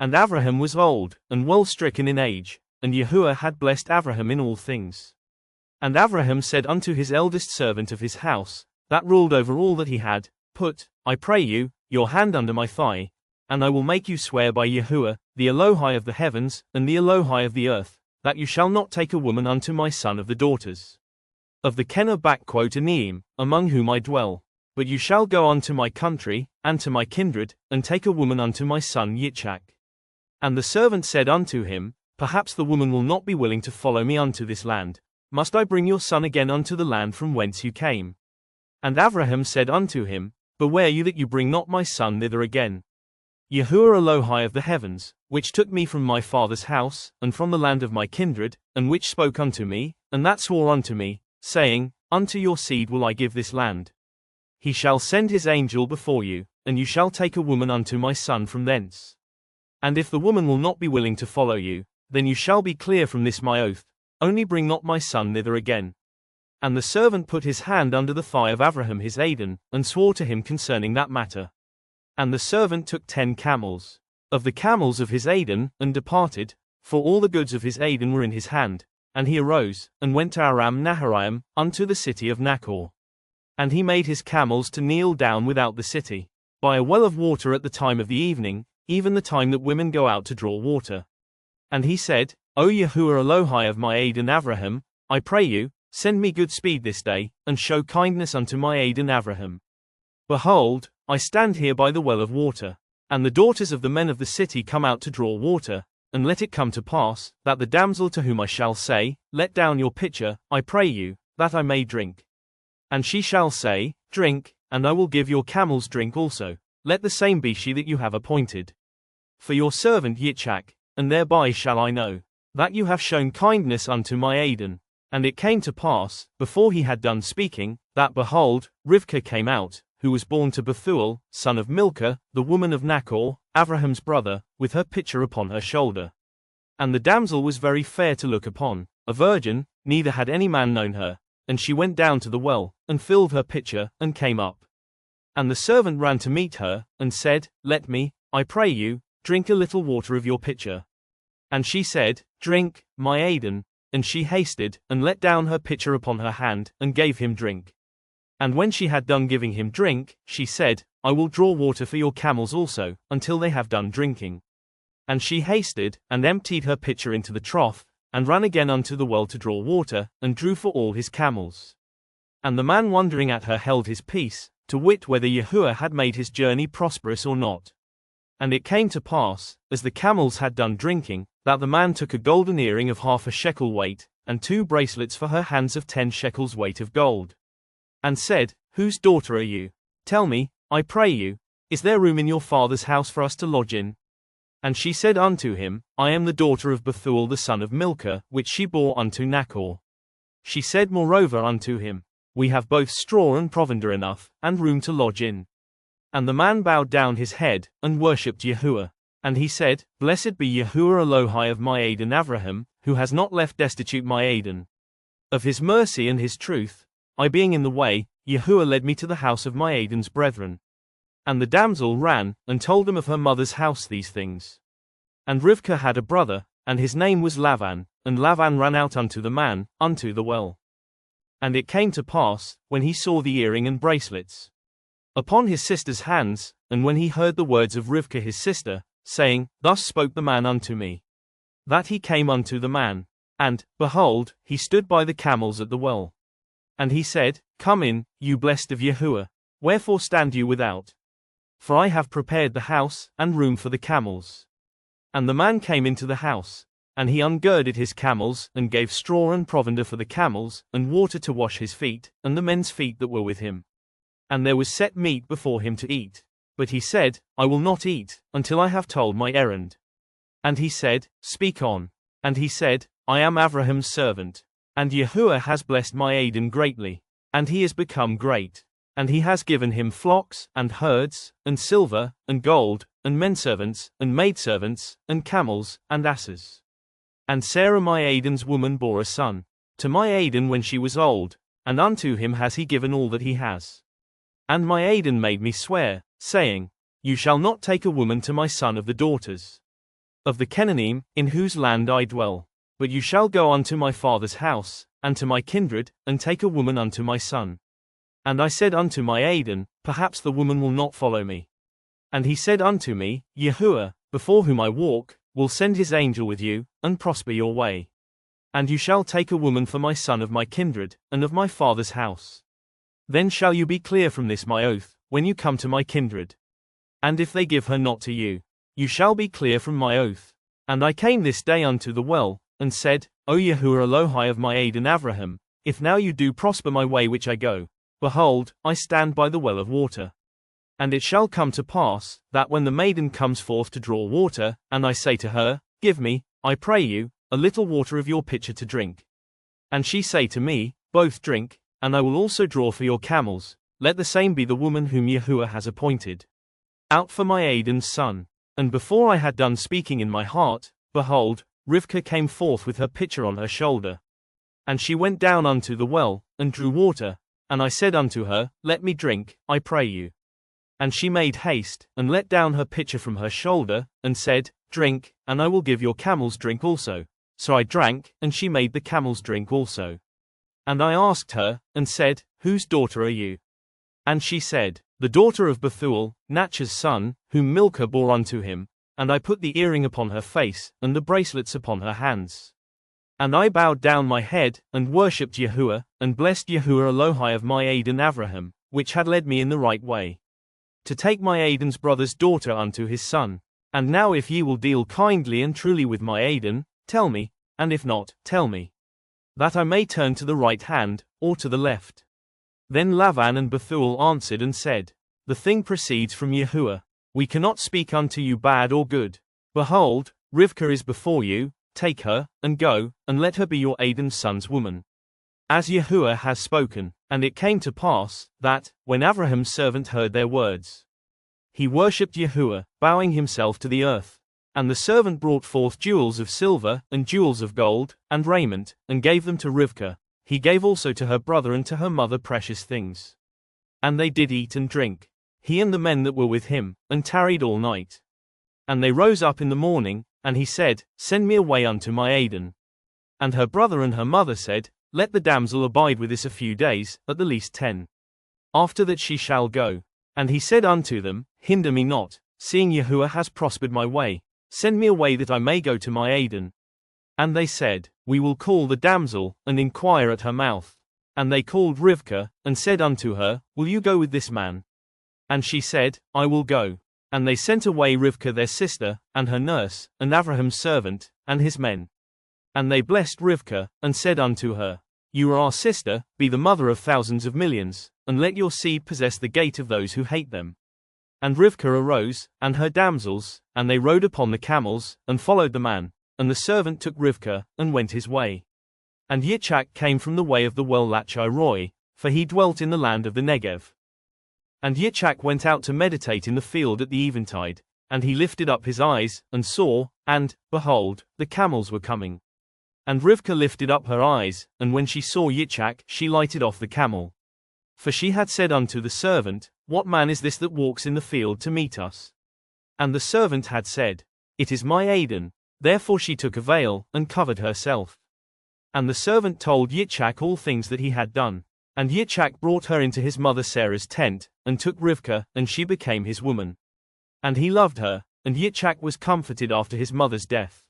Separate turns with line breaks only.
And Avraham was old, and well stricken in age, and Yahuwah had blessed Avraham in all things. And Avraham said unto his eldest servant of his house, that ruled over all that he had, Put, I pray you, your hand under my thigh, and I will make you swear by Yahuwah, the Elohai of the heavens, and the Elohai of the earth, that you shall not take a woman unto my son of the daughters of the Kenah among whom I dwell. But you shall go unto my country, and to my kindred, and take a woman unto my son Yitzchak. And the servant said unto him, Perhaps the woman will not be willing to follow me unto this land. Must I bring your son again unto the land from whence you came? And Avraham said unto him, Beware you that you bring not my son thither again. Yahuwah Elohai of the heavens, which took me from my father's house, and from the land of my kindred, and which spoke unto me, and that swore unto me, saying, Unto your seed will I give this land. He shall send his angel before you, and you shall take a woman unto my son from thence. And if the woman will not be willing to follow you, then you shall be clear from this my oath, only bring not my son thither again. And the servant put his hand under the thigh of Avraham his Aden, and swore to him concerning that matter. And the servant took 10 camels of the camels of his Aden, and departed, for all the goods of his Aden were in his hand. And he arose, and went to Aram Naharaim, unto the city of Nachor. And he made his camels to kneel down without the city, by a well of water at the time of the evening, even the time that women go out to draw water. And he said, O Yahuwah Elohai of my Aden Avraham, I pray you, send me good speed this day, and show kindness unto my Aden Avraham. Behold, I stand here by the well of water, and the daughters of the men of the city come out to draw water, and let it come to pass, that the damsel to whom I shall say, Let down your pitcher, I pray you, that I may drink. And she shall say, Drink, and I will give your camels drink also, let the same be she that you have appointed. For your servant Yitzchak, and thereby shall I know that you have shown kindness unto my Aden. And it came to pass, before he had done speaking, that behold, Rivkah came out, who was born to Bethuel, son of Milcah, the woman of Nachor, Avraham's brother, with her pitcher upon her shoulder. And the damsel was very fair to look upon, a virgin, neither had any man known her, and she went down to the well, and filled her pitcher, and came up. And the servant ran to meet her, and said, Let me, I pray you, drink a little water of your pitcher. And she said, Drink, my Aden, and she hasted, and let down her pitcher upon her hand, and gave him drink. And when she had done giving him drink, she said, I will draw water for your camels also, until they have done drinking. And she hasted, and emptied her pitcher into the trough, and ran again unto the well to draw water, and drew for all his camels. And the man wondering at her held his peace, to wit whether Yahuwah had made his journey prosperous or not. And it came to pass, as the camels had done drinking, that the man took a golden earring of 1/2 shekel weight, and 2 bracelets for her hands of 10 shekels weight of gold. And said, Whose daughter are you? Tell me, I pray you, is there room in your father's house for us to lodge in? And she said unto him, I am the daughter of Bethuel the son of Milcah, which she bore unto Nachor. She said moreover unto him, We have both straw and provender enough, and room to lodge in. And the man bowed down his head, and worshipped Yahuwah. And he said, Blessed be Yahuwah Elohai of my Aden Avraham, who has not left destitute my Aden. Of his mercy and his truth, I being in the way, Yahuwah led me to the house of my Aden's brethren. And the damsel ran, and told them of her mother's house these things. And Rivkah had a brother, and his name was Lavan, and Lavan ran out unto the man, unto the well. And it came to pass, when he saw the earring and bracelets upon his sister's hands, and when he heard the words of Rivkah his sister, saying, Thus spoke the man unto me, that he came unto the man. And, behold, he stood by the camels at the well. And he said, Come in, you blessed of Yahuwah, wherefore stand you without? For I have prepared the house, and room for the camels. And the man came into the house, and he ungirded his camels, and gave straw and provender for the camels, and water to wash his feet, and the men's feet that were with him. And there was set meat before him to eat. But he said, I will not eat, until I have told my errand. And he said, Speak on. And he said, I am Avraham's servant. And Yahuwah has blessed my Aden greatly. And he is become great. And he has given him flocks, and herds, and silver, and gold, and menservants, and maidservants, and camels, and asses. And Sarah my Aden's woman bore a son to my Aden when she was old, and unto him has he given all that he has. And my Aden made me swear, saying, You shall not take a woman to my son of the daughters of the Canaanim, in whose land I dwell. But you shall go unto my father's house, and to my kindred, and take a woman unto my son. And I said unto my Aden, perhaps the woman will not follow me. And he said unto me, Yahuwah, before whom I walk, will send his angel with you, and prosper your way. And you shall take a woman for my son of my kindred, and of my father's house. Then shall you be clear from this my oath, when you come to my kindred. And if they give her not to you, you shall be clear from my oath. And I came this day unto the well, and said, O Yahuwah Elohai of my Aden Avraham, if now you do prosper my way which I go, behold, I stand by the well of water. And it shall come to pass, that when the maiden comes forth to draw water, and I say to her, Give me, I pray you, a little water of your pitcher to drink. And she say to me, Both drink, and I will also draw for your camels, let the same be the woman whom Yahuwah has appointed. Out for my Aden's son. And before I had done speaking in my heart, behold, Rivkah came forth with her pitcher on her shoulder. And she went down unto the well, and drew water, and I said unto her, Let me drink, I pray you. And she made haste, and let down her pitcher from her shoulder, and said, Drink, and I will give your camels drink also. So I drank, and she made the camels drink also. And I asked her, and said, Whose daughter are you? And she said, The daughter of Bethuel, Nachor's son, whom Milcah bore unto him. And I put the earring upon her face, and the bracelets upon her hands. And I bowed down my head, and worshipped Yahuwah, and blessed Yahuwah Elohai of my Aden Avraham, which had led me in the right way, to take my Aden's brother's daughter unto his son. And now if ye will deal kindly and truly with my Aden, tell me, and if not, tell me, that I may turn to the right hand, or to the left. Then Lavan and Bethuel answered and said, The thing proceeds from Yahuwah. We cannot speak unto you bad or good. Behold, Rivkah is before you, take her, and go, and let her be your Aden's son's woman. As Yahuwah has spoken. And it came to pass, that, when Avraham's servant heard their words, he worshipped Yahuwah, bowing himself to the earth. And the servant brought forth jewels of silver, and jewels of gold, and raiment, and gave them to Rivkah. He gave also to her brother and to her mother precious things. And they did eat and drink, he and the men that were with him, and tarried all night. And they rose up in the morning, and he said, Send me away unto my Aden. And her brother and her mother said, Let the damsel abide with us a few days, at the least 10. After that she shall go. And he said unto them, Hinder me not, seeing Yahuwah has prospered my way. Send me away that I may go to my Aden. And they said, We will call the damsel, and inquire at her mouth. And they called Rivkah, and said unto her, Will you go with this man? And she said, I will go. And they sent away Rivkah their sister, and her nurse, and Avraham's servant, and his men. And they blessed Rivkah, and said unto her, You are our sister, be the mother of thousands of millions, and let your seed possess the gate of those who hate them. And Rivkah arose, and her damsels, and they rode upon the camels, and followed the man. And the servant took Rivkah, and went his way. And Yitzchak came from the way of the well Lachai-roi, for he dwelt in the land of the Negev. And Yitzchak went out to meditate in the field at the eventide, and he lifted up his eyes, and saw, and, behold, the camels were coming. And Rivkah lifted up her eyes, and when she saw Yitzchak, she lighted off the camel. For she had said unto the servant, What man is this that walks in the field to meet us? And the servant had said, It is my Aden. Therefore she took a veil, and covered herself. And the servant told Yitzchak all things that he had done. And Yitzchak brought her into his mother Sarah's tent, and took Rivkah, and she became his woman. And he loved her, and Yitzchak was comforted after his mother's death.